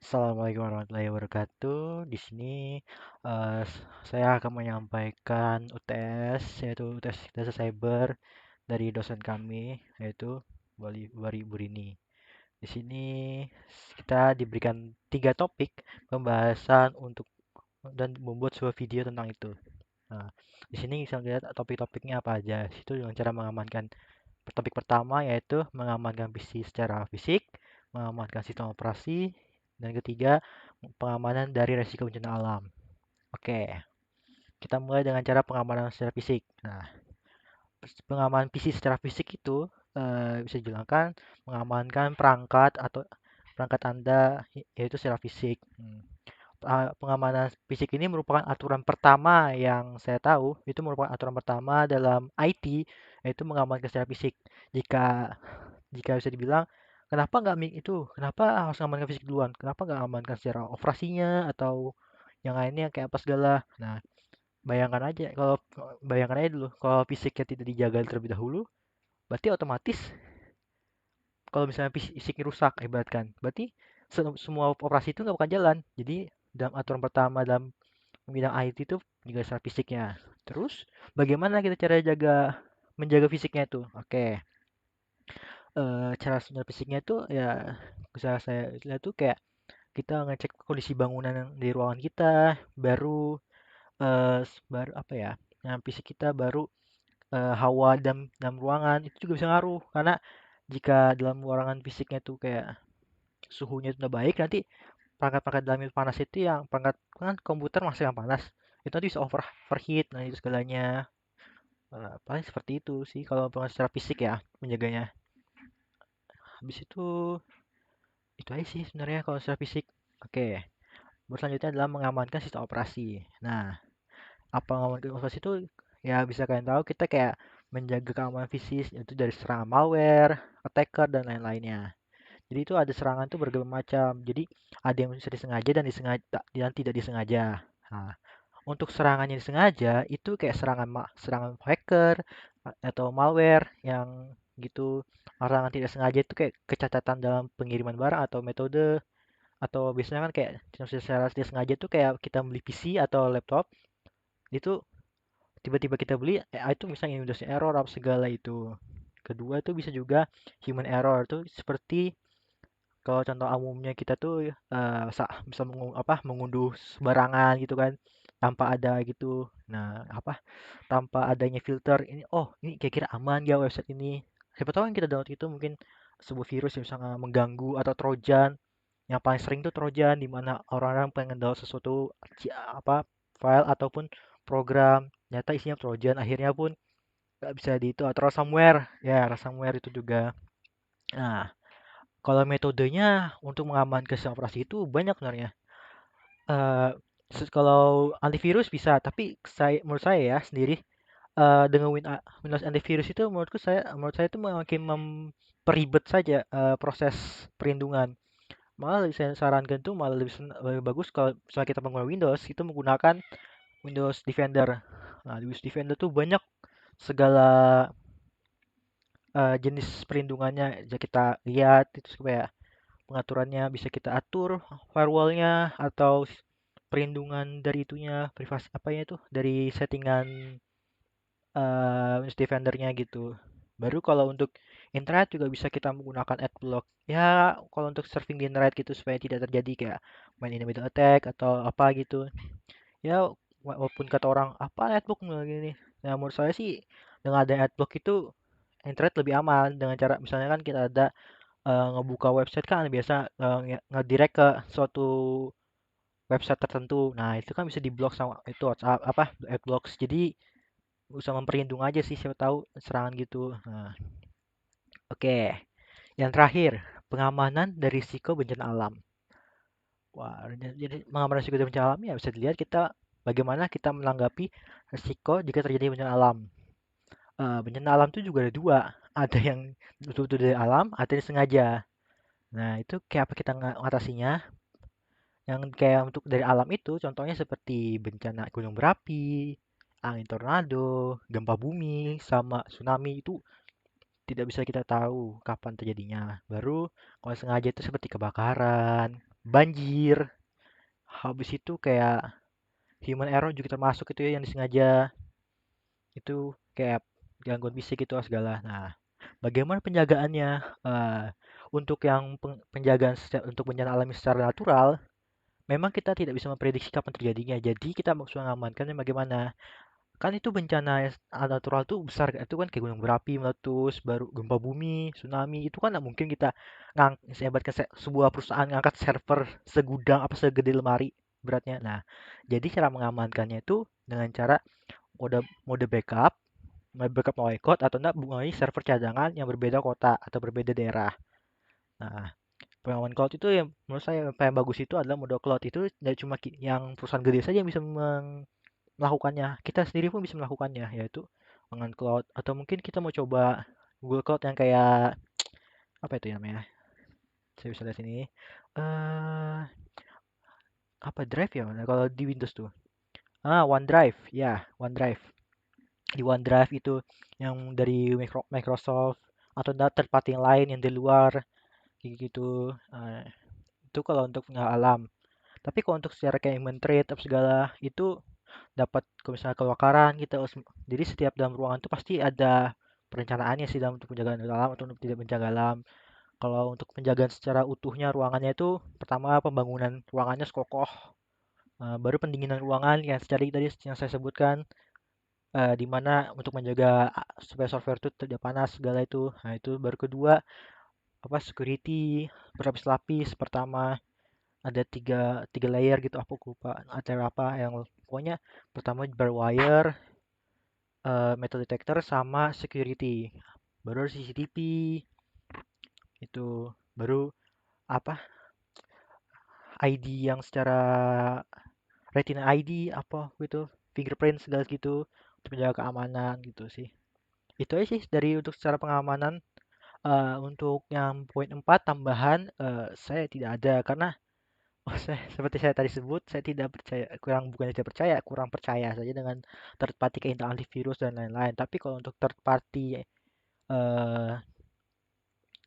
Assalamualaikum warahmatullahi wabarakatuh. Di sini saya akan menyampaikan UTS yaitu UTS Dasar Cyber dari dosen kami yaitu Wali Bu Rini. Di sini kita diberikan 3 topik pembahasan untuk dan membuat sebuah video tentang itu. Nah, di sini bisa lihat topik-topiknya apa aja. Itu dengan cara mengamankan topik pertama yaitu mengamankan PC secara fisik, mengamankan sistem operasi, dan ketiga pengamanan dari resiko bencana alam. Oke, kita mulai dengan cara pengamanan secara fisik. Nah, pengamanan PC secara fisik itu bisa dijelaskan mengamankan perangkat atau perangkat Anda yaitu secara fisik. Pengamanan fisik ini merupakan aturan pertama yang saya tahu, itu merupakan aturan pertama dalam IT, yaitu mengamankan secara fisik. Jika jika bisa dibilang, kenapa harus mengamankan fisik duluan? Kenapa nggak amankan secara operasinya atau yang lainnya kayak apa segala? Nah, bayangkan aja dulu, kalau fisiknya tidak dijaga terlebih dahulu, berarti otomatis kalau misalnya fisiknya rusak, ibaratkan, berarti semua operasi itu nggak bakal jalan. Jadi dalam aturan pertama dalam bidang IT itu juga secara fisiknya. Terus bagaimana kita cara menjaga fisiknya itu? Oke, cara secara fisiknya itu ya bisa saya lihat tuh kayak kita ngecek kondisi bangunan yang di ruangan kita, baru apa ya, yang fisik kita baru hawa dalam ruangan itu juga bisa ngaruh karena jika dalam ruangan fisiknya tuh kayak suhunya itu udah baik, nanti perangkat-perangkat dalam itu panas itu yang perangkat kan komputer masih yang panas itu nanti bisa overheat, nah itu segalanya. Paling seperti itu sih kalau secara fisik ya menjaganya. Habis itu aja sih sebenarnya kalau secara fisik. Oke, selanjutnya adalah mengamankan sistem operasi. Nah, apa mengamankan operasi itu ya bisa kalian tahu kita kayak menjaga keamanan fisik itu dari serangan malware, attacker dan lain-lainnya. Jadi itu ada serangan tuh berbagai macam. Jadi ada yang bisa disengaja dan dan tidak disengaja. Nah, untuk serangan yang disengaja itu kayak serangan hacker atau malware yang gitu. Serangan tidak sengaja itu kayak kecacatan dalam pengiriman barang atau metode, atau biasanya kan kayak secara tidak sengaja tuh kayak kita beli PC atau laptop itu tiba-tiba kita beli itu misalnya Windows error apa segala itu. Kedua itu bisa juga human error tuh seperti kalau contoh umumnya kita tuh bisa mengunduh sembarangan gitu kan tanpa ada gitu. Nah, tanpa adanya filter ini, oh ini kira-kira aman ya website ini. Siapa tahu yang kita download itu mungkin sebuah virus yang bisa mengganggu atau trojan. Yang paling sering tuh trojan di mana orang-orang pengen download sesuatu file ataupun program, ternyata isinya trojan akhirnya pun nggak bisa di itu, atau ransomware. Ya, ransomware itu juga. Nah, kalau metodenya untuk mengamankan sistem operasi itu banyak sebenarnya. Eh, Kalau antivirus bisa, tapi menurut saya ya sendiri dengan Windows antivirus itu menurut saya itu makin memperibet saja proses perlindungan. Malah saya sarankan tuh malah lebih bagus kalau misalnya kita pengguna Windows itu menggunakan Windows Defender. Nah, di Windows Defender tuh banyak segala jenis perlindungannya bisa kita lihat itu supaya pengaturannya bisa kita atur firewallnya atau perlindungan dari itunya privasi apanya itu dari settingan Windows Defender-nya gitu. Baru kalau untuk internet juga bisa kita menggunakan adblock. Ya, kalau untuk surfing di internet gitu supaya tidak terjadi kayak main invalid attack atau apa gitu. Ya, walaupun kata orang apa adblock nggak gini. Nah, menurut saya sih dengan ada adblock itu internet lebih aman dengan cara misalnya kan kita ada ngebuka website kan biasa ngedirect ke suatu website tertentu. Nah, itu kan bisa diblok sama itu WhatsApp adblocks. Jadi usah memperlindung aja sih siapa tahu serangan gitu. Nah, oke. Yang terakhir, pengamanan dari risiko bencana alam. Wah, jadi mengamankan risiko dari bencana alam ya bisa dilihat kita bagaimana kita menanggapi risiko jika terjadi bencana alam. Bencana alam itu juga ada dua. Ada yang betul-betul dari alam, ada yang sengaja. Nah, itu kayak apa kita ngatasinya? Yang kayak untuk dari alam itu contohnya seperti bencana gunung berapi, angin tornado, gempa bumi, sama tsunami itu tidak bisa kita tahu kapan terjadinya. Baru kalau sengaja itu seperti kebakaran. banjir, habis itu kayak human error juga termasuk itu ya yang disengaja, itu kayak gangguan fisik itu segala. Nah, bagaimana penjagaannya? Eh, untuk yang untuk bencana alami secara natural, memang kita tidak bisa memprediksi kapan terjadinya. Jadi kita harus mengamankannya bagaimana? Kan itu bencana yang natural tuh besar, itu kan kayak gunung berapi meletus, baru gempa bumi, tsunami, itu kan nggak mungkin kita sehebat sebuah perusahaan ngangkat server segudang apa segede lemari beratnya. Nah, jadi cara mengamankannya itu dengan cara mode mode backup melalui cloud atau enggak melalui server cadangan yang berbeda kota atau berbeda daerah. Nah, pengaman cloud itu yang menurut saya yang paling bagus itu adalah mode cloud itu tidak cuma yang perusahaan gede saja yang bisa melakukannya. Kita sendiri pun bisa melakukannya, yaitu dengan cloud atau mungkin kita mau coba Google Cloud yang kayak apa itu namanya? Saya bisa lihat sini. Eh apa Drive ya? Nah, kalau di Windows tuh. OneDrive. Ya, OneDrive. Di OneDrive itu yang dari Microsoft atau third party yang lain yang di luar kayak gitu. Itu kalau untuk nggak alam. Tapi kalau untuk secara kayak human trade apa segala itu dapat kalau misalnya kebakaran kita jadi setiap dalam ruangan itu pasti ada perencanaannya sih dalam untuk penjagaan alam atau untuk tidak menjaga alam. Kalau untuk penjagaan secara utuhnya ruangannya itu pertama pembangunan ruangannya kokoh, baru pendinginan ruangan yang tadi tadi yang saya sebutkan, di mana untuk menjaga supaya software itu tidak panas segala itu. Nah itu baru kedua apa security berlapis-lapis. Pertama ada tiga tiga layer gitu apa aku lupa ada apa yang pokoknya pertama berwire, metal detector sama security, baru CCTV itu, baru apa ID yang secara retina ID apa gitu, fingerprint segala gitu untuk menjaga keamanan gitu sih. Itu aja sih dari untuk secara pengamanan. Untuk yang poin 4 tambahan, saya tidak ada karena saya, seperti saya tadi sebut, saya tidak percaya, bukan tidak percaya, kurang percaya saja dengan third party kayak antivirus dan lain-lain. Tapi kalau untuk third party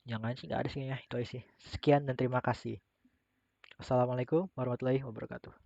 yang lain sih nggak ada sih ya, itu aja sih. Sekian dan terima kasih. Assalamualaikum warahmatullahi wabarakatuh.